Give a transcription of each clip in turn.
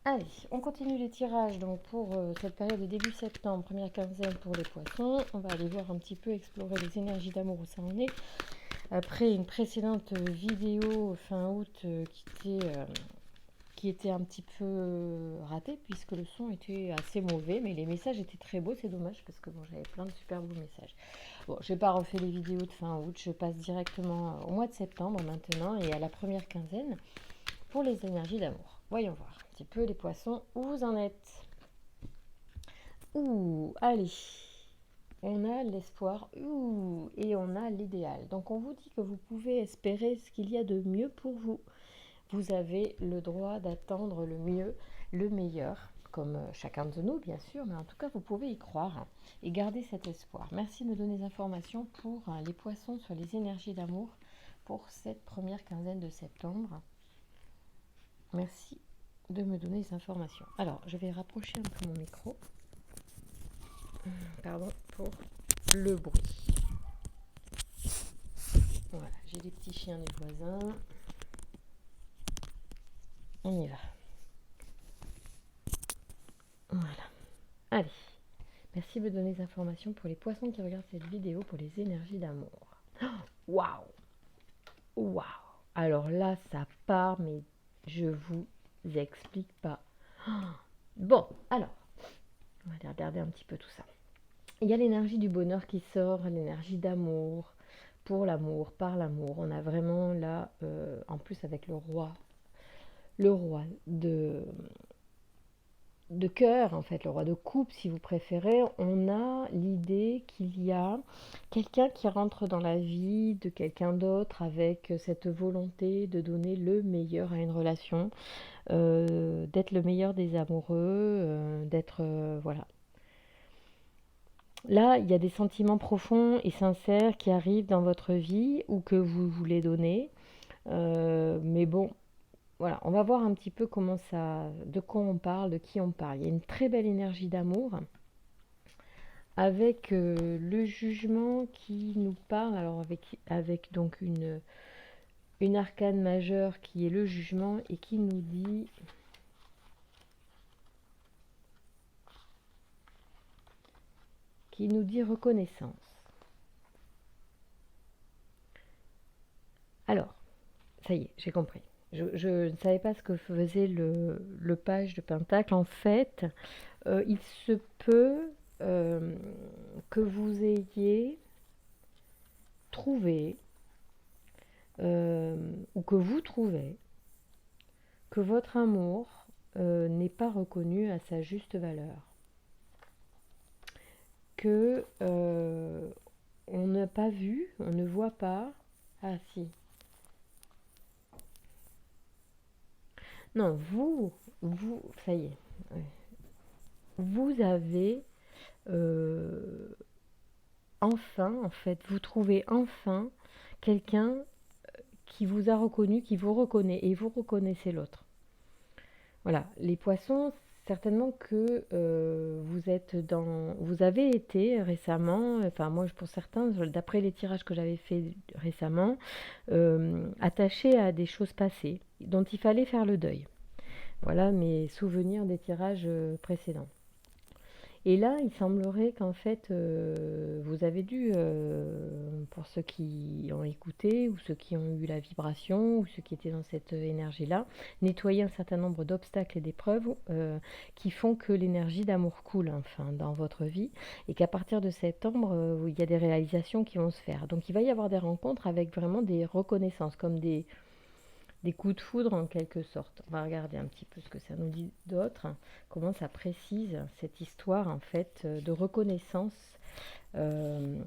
Allez, on continue les tirages donc pour cette période de début septembre, première quinzaine pour les poissons. On va aller voir un petit peu, explorer les énergies d'amour où ça en est. Après une précédente vidéo fin août qui était un petit peu ratée puisque le son était assez mauvais, mais les messages étaient très beaux, c'est dommage parce que bon, j'avais plein de super beaux messages. Bon, je n'ai pas refait les vidéos de fin août, je passe directement au mois de septembre maintenant et à la première quinzaine pour les énergies d'amour. Voyons voir un petit peu les poissons où vous en êtes. Ouh, allez, on a l'espoir et on a l'idéal. Donc on vous dit que vous pouvez espérer ce qu'il y a de mieux pour vous. Vous avez le droit d'attendre le mieux, le meilleur, comme chacun de nous bien sûr, mais en tout cas vous pouvez y croire et garder cet espoir. Merci de me donner des informations pour les poissons sur les énergies d'amour pour cette première quinzaine de septembre. Merci de me donner des informations. Alors, je vais rapprocher un peu mon micro. Pardon pour le bruit. Voilà, j'ai les petits chiens des voisins. On y va. Voilà. Allez. Merci de me donner des informations pour les poissons qui regardent cette vidéo pour les énergies d'amour. Waouh! Waouh! Alors là, ça part, mais je vous explique pas. Bon, alors, on va aller regarder un petit peu tout ça. Il y a l'énergie du bonheur qui sort, l'énergie d'amour, pour l'amour, par l'amour. On a vraiment là, en plus avec le roi de cœur, en fait, le roi de coupe, si vous préférez, on a l'idée qu'il y a quelqu'un qui rentre dans la vie de quelqu'un d'autre avec cette volonté de donner le meilleur à une relation, d'être le meilleur des amoureux, d'être, voilà. Là, il y a des sentiments profonds et sincères qui arrivent dans votre vie ou que vous voulez donner. Mais bon, voilà, on va voir un petit peu comment ça, de quoi on parle, de qui on parle. Il y a une très belle énergie d'amour avec le jugement qui nous parle. Alors avec donc une arcane majeure qui est le jugement et qui nous dit reconnaissance. Alors, ça y est, j'ai compris. Je ne savais pas ce que faisait le page de Pentacle. En fait, il se peut que vous ayez trouvé, ou que vous trouvez, que votre amour n'est pas reconnu à sa juste valeur. Que on n'a pas vu, on ne voit pas. Ah si. Non, ça y est. Ouais. Vous avez enfin, en fait, vous trouvez enfin quelqu'un qui vous a reconnu, qui vous reconnaît, et vous reconnaissez l'autre. Voilà, les poissons, certainement que vous avez été récemment, enfin moi pour certains, d'après les tirages que j'avais fait récemment, attachés à des choses passées dont il fallait faire le deuil. Voilà mes souvenirs des tirages précédents. Et là, il semblerait qu'en fait, vous avez dû, pour ceux qui ont écouté, ou ceux qui ont eu la vibration, ou ceux qui étaient dans cette énergie-là, nettoyer un certain nombre d'obstacles et d'épreuves qui font que l'énergie d'amour coule enfin dans votre vie, et qu'à partir de septembre, il y a des réalisations qui vont se faire. Donc il va y avoir des rencontres avec vraiment des reconnaissances, comme des coups de foudre en quelque sorte. On va regarder un petit peu ce que ça nous dit d'autre, comment ça précise cette histoire en fait de reconnaissance, euh,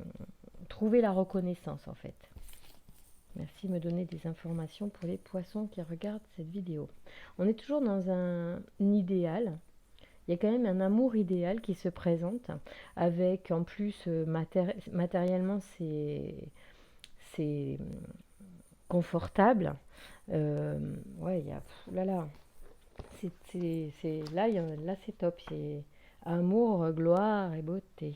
trouver la reconnaissance en fait. Merci de me donner des informations pour les poissons qui regardent cette vidéo. On est toujours dans un idéal. Il y a quand même un amour idéal qui se présente avec en plus matériellement c'est confortable. Ouais, il y a. Là, là. Là, là c'est top. C'est amour, gloire et beauté.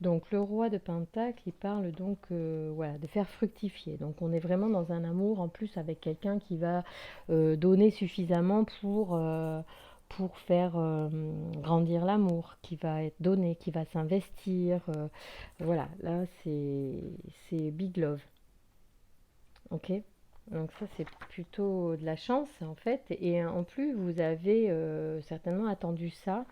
Donc le roi de Pentacle, il parle donc voilà, de faire fructifier. Donc on est vraiment dans un amour en plus avec quelqu'un qui va donner suffisamment pour faire grandir l'amour, qui va être donné, qui va s'investir. Voilà, là c'est Big Love. Ok. Donc ça c'est plutôt de la chance en fait et en plus vous avez certainement attendu ça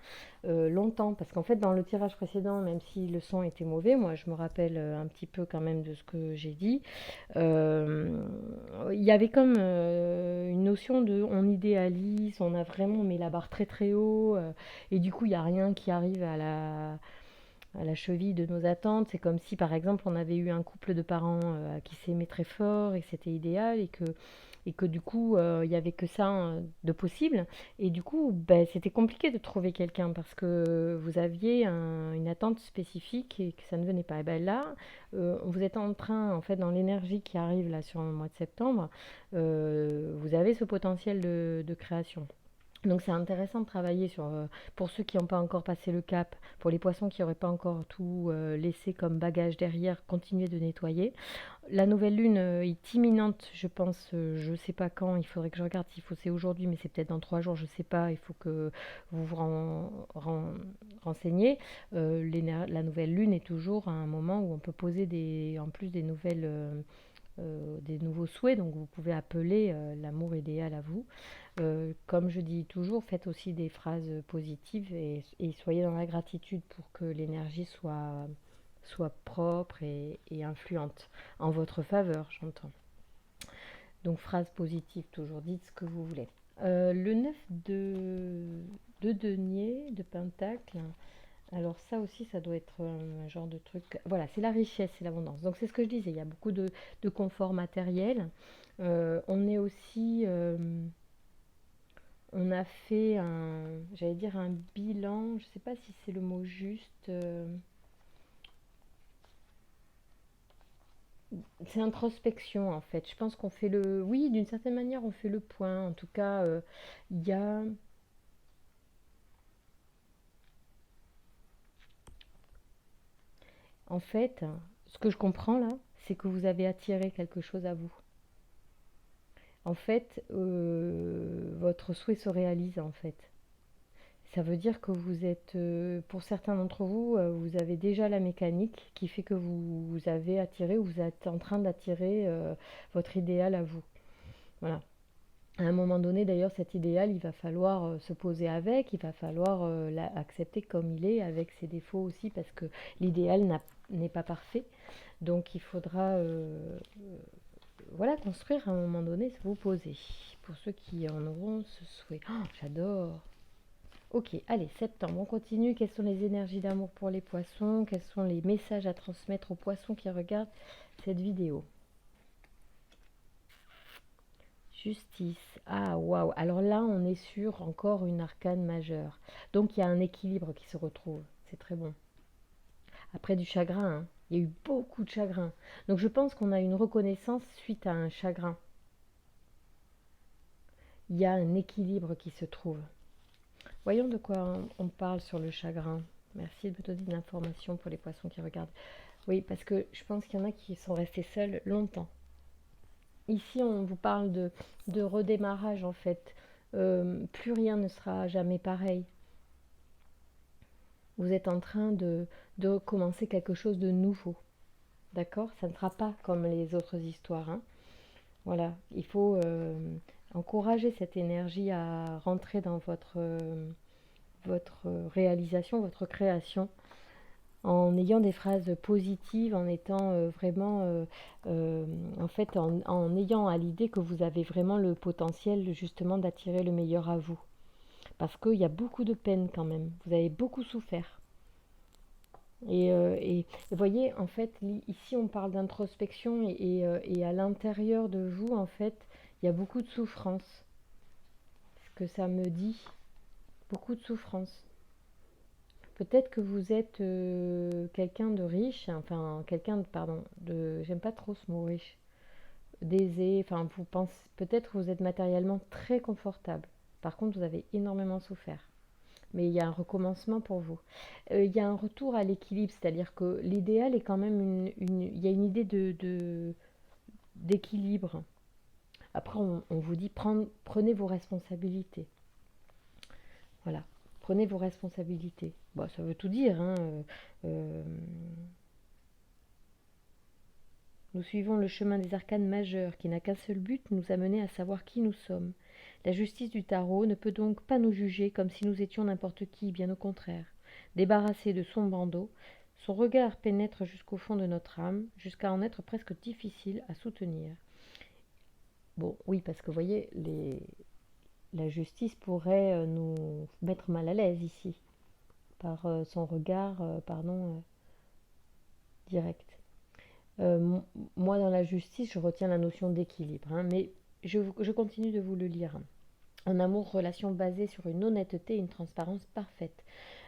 longtemps parce qu'en fait dans le tirage précédent même si le son était mauvais, moi je me rappelle un petit peu quand même de ce que j'ai dit, euh, il y avait comme une notion de on idéalise, on a vraiment mis la barre très très haut et du coup il n'y a rien qui arrive à la cheville de nos attentes. C'est comme si, par exemple, on avait eu un couple de parents qui s'aimaient très fort et que c'était idéal et que du coup, il n'y avait que ça de possible. Et du coup, ben, c'était compliqué de trouver quelqu'un parce que vous aviez une attente spécifique et que ça ne venait pas. Et ben là, vous êtes en train, en fait, dans l'énergie qui arrive là sur le mois de septembre, vous avez ce potentiel de création. Donc c'est intéressant de travailler sur, pour ceux qui n'ont pas encore passé le cap, pour les poissons qui n'auraient pas encore tout laissé comme bagage derrière, continuer de nettoyer. La nouvelle lune est imminente, je pense, je ne sais pas quand, il faudrait que je regarde s'il faut c'est aujourd'hui, mais c'est peut-être dans 3 jours, je ne sais pas, il faut que vous vous renseigniez. La nouvelle lune est toujours un moment où on peut poser en plus des nouvelles... des nouveaux souhaits, donc vous pouvez appeler l'amour idéal à vous. Comme je dis toujours, faites aussi des phrases positives et soyez dans la gratitude pour que l'énergie soit propre et influente en votre faveur, j'entends. Donc phrase positive toujours, dites ce que vous voulez. Le 9 de denier, de pentacle, alors ça aussi, ça doit être un genre de truc. Voilà, c'est la richesse, c'est l'abondance. Donc c'est ce que je disais, il y a beaucoup de confort matériel. On est aussi... on a fait j'allais dire un bilan, je ne sais pas si c'est le mot juste. C'est introspection en fait. Je pense qu'on fait oui, d'une certaine manière, on fait le point. En tout cas, il y a, en fait, ce que je comprends là, c'est que vous avez attiré quelque chose à vous. En fait, votre souhait se réalise en fait. Ça veut dire que vous êtes, pour certains d'entre vous, vous avez déjà la mécanique qui fait que vous avez attiré ou vous êtes en train d'attirer votre idéal à vous. Voilà. À un moment donné, d'ailleurs, cet idéal, il va falloir se poser avec, il va falloir l'accepter comme il est, avec ses défauts aussi, parce que l'idéal n'est pas parfait. Donc il faudra voilà, construire à un moment donné, se vous poser. Pour ceux qui en auront ce souhait. Oh, j'adore. Ok, allez, septembre, on continue. Quelles sont les énergies d'amour pour les poissons? Quels sont les messages à transmettre aux poissons qui regardent cette vidéo? Justice. Ah, waouh. Alors là, on est sur encore une arcane majeure. Donc il y a un équilibre qui se retrouve. C'est très bon. Après du chagrin, hein. Il y a eu beaucoup de chagrin. Donc je pense qu'on a une reconnaissance suite à un chagrin. Il y a un équilibre qui se trouve. Voyons de quoi on parle sur le chagrin. Merci de me donner de l'information pour les poissons qui regardent. Oui, parce que je pense qu'il y en a qui sont restés seuls longtemps. Ici, on vous parle de redémarrage en fait. Plus rien ne sera jamais pareil. Vous êtes en train de commencer quelque chose de nouveau. D'accord? Ça ne sera pas comme les autres histoires, hein. Voilà, il faut encourager cette énergie à rentrer dans votre réalisation, votre création, en ayant des phrases positives, en étant vraiment, en fait, en ayant à l'idée que vous avez vraiment le potentiel justement d'attirer le meilleur à vous. Parce qu'il y a beaucoup de peine quand même, vous avez beaucoup souffert. Et vous voyez, en fait, ici on parle d'introspection et à l'intérieur de vous, en fait, il y a beaucoup de souffrance. Ce que ça me dit, beaucoup de souffrance. Peut-être que vous êtes quelqu'un de riche, enfin quelqu'un de, pardon, j'aime pas trop ce mot riche, d'aisé, enfin vous pensez, peut-être que vous êtes matériellement très confortable. Par contre, vous avez énormément souffert. mais il y a un recommencement pour vous. Il y a un retour à l'équilibre, c'est-à-dire que l'idéal est quand même il y a une idée d'équilibre. Après, on vous dit prenez vos responsabilités. Voilà, prenez vos responsabilités. Bon, ça veut tout dire, hein. Euh, Nous suivons le chemin des arcanes majeurs qui n'a qu'un seul but, nous amener à savoir qui nous sommes. La justice du tarot ne peut donc pas nous juger comme si nous étions n'importe qui, bien au contraire. Débarrassé de son bandeau, son regard pénètre jusqu'au fond de notre âme, jusqu'à en être presque difficile à soutenir. Bon, oui, parce que vous voyez, la justice pourrait nous mettre mal à l'aise ici, par son regard, direct. Euh, Moi, dans la justice, je retiens la notion d'équilibre, hein, mais je continue de vous le lire. En amour, relation basée sur une honnêteté et une transparence parfaite.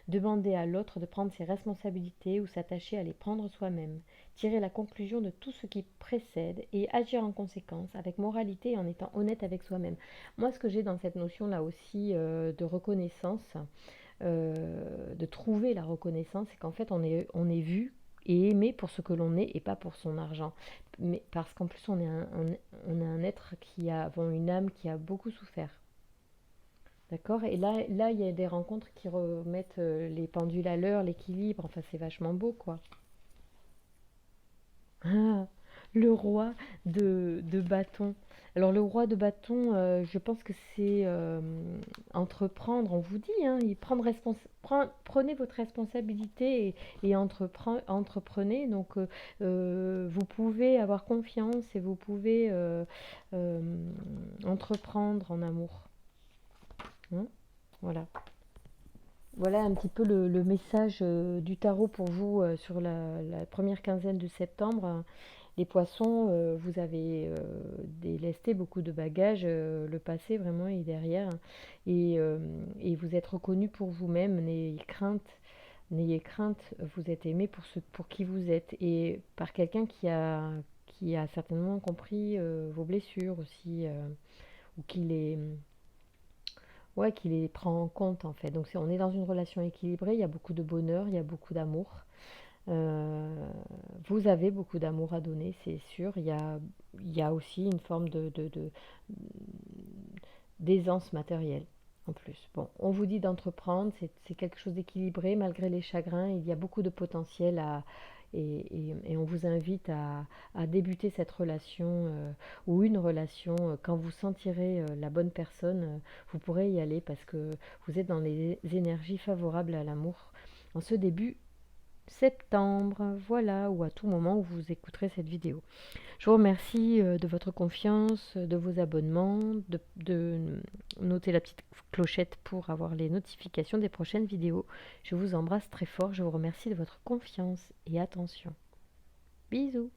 Demander à l'autre de prendre ses responsabilités ou s'attacher à les prendre soi-même. Tirer la conclusion de tout ce qui précède et agir en conséquence, avec moralité et en étant honnête avec soi-même. Moi, ce que j'ai dans cette notion-là aussi de reconnaissance, de trouver la reconnaissance, c'est qu'en fait, on est vu et aimé pour ce que l'on est et pas pour son argent. Mais parce qu'en plus, on est un être qui a, bon, une âme qui a beaucoup souffert. D'accord. Et là, il y a des rencontres qui remettent les pendules à l'heure, l'équilibre. Enfin, c'est vachement beau, quoi. Ah, le roi de bâton. Alors, le roi de bâton, je pense que c'est entreprendre. On vous dit, hein, prenez votre responsabilité et entreprenez. Donc, vous pouvez avoir confiance et vous pouvez euh, entreprendre en amour, hein. Voilà. Voilà un petit peu le message du tarot pour vous sur la première quinzaine de septembre. Les poissons, vous avez délesté beaucoup de bagages, le passé vraiment est derrière. Et vous êtes reconnu pour vous-même, n'ayez crainte, vous êtes aimé pour qui vous êtes. Et par quelqu'un qui a certainement compris vos blessures aussi, ou qui les prend en compte en fait. Donc on est dans une relation équilibrée, il y a beaucoup de bonheur, il y a beaucoup d'amour. Euh, Vous avez beaucoup d'amour à donner, c'est sûr. Il y a aussi une forme d'aisance matérielle en plus. Bon, on vous dit d'entreprendre, c'est quelque chose d'équilibré malgré les chagrins. Il y a beaucoup de potentiel et on vous invite à débuter cette relation ou une relation. Quand vous sentirez la bonne personne, vous pourrez y aller parce que vous êtes dans les énergies favorables à l'amour en ce début septembre, voilà, ou à tout moment où vous écouterez cette vidéo. Je vous remercie de votre confiance, de vos abonnements, de noter la petite clochette pour avoir les notifications des prochaines vidéos. Je vous embrasse très fort, je vous remercie de votre confiance et attention. Bisous.